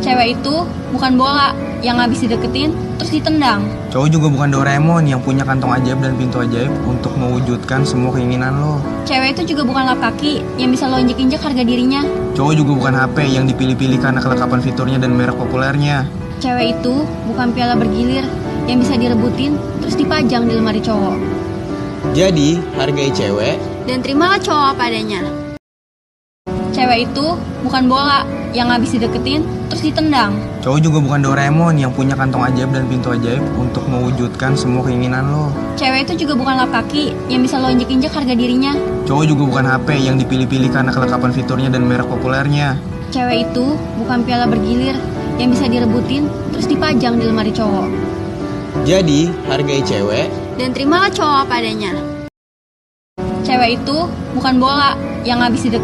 Cewek itu bukan bola yang habis dideketin terus ditendang. Cowok juga bukan Doraemon yang punya kantong ajaib dan pintu ajaib untuk mewujudkan semua keinginan lo. Cewek itu juga bukan lap kaki yang bisa lo injek-injek harga dirinya. Cowok juga bukan HP yang dipilih-pilih karena kelengkapan fiturnya dan merek populernya. Cewek itu bukan piala bergilir yang bisa direbutin terus dipajang di lemari cowok. Jadi, hargai cewek Dan terimalah cowok apa adanya. Cewek itu bukan bola yang habis dideketin terus ditendang. Cowok juga bukan Doraemon yang punya kantong ajaib dan pintu ajaib untuk mewujudkan semua keinginan lo. Cewek itu juga bukan lap kaki yang bisa lo injek-injek harga dirinya. Cowok juga bukan HP yang dipilih-pilih karena kelengkapan fiturnya dan merek populernya. Cewek itu bukan piala bergilir yang bisa direbutin terus dipajang di lemari cowok. Jadi, hargai cewek Dan terimalah cowok apa adanya. Cewek itu bukan bola yang habis dideketin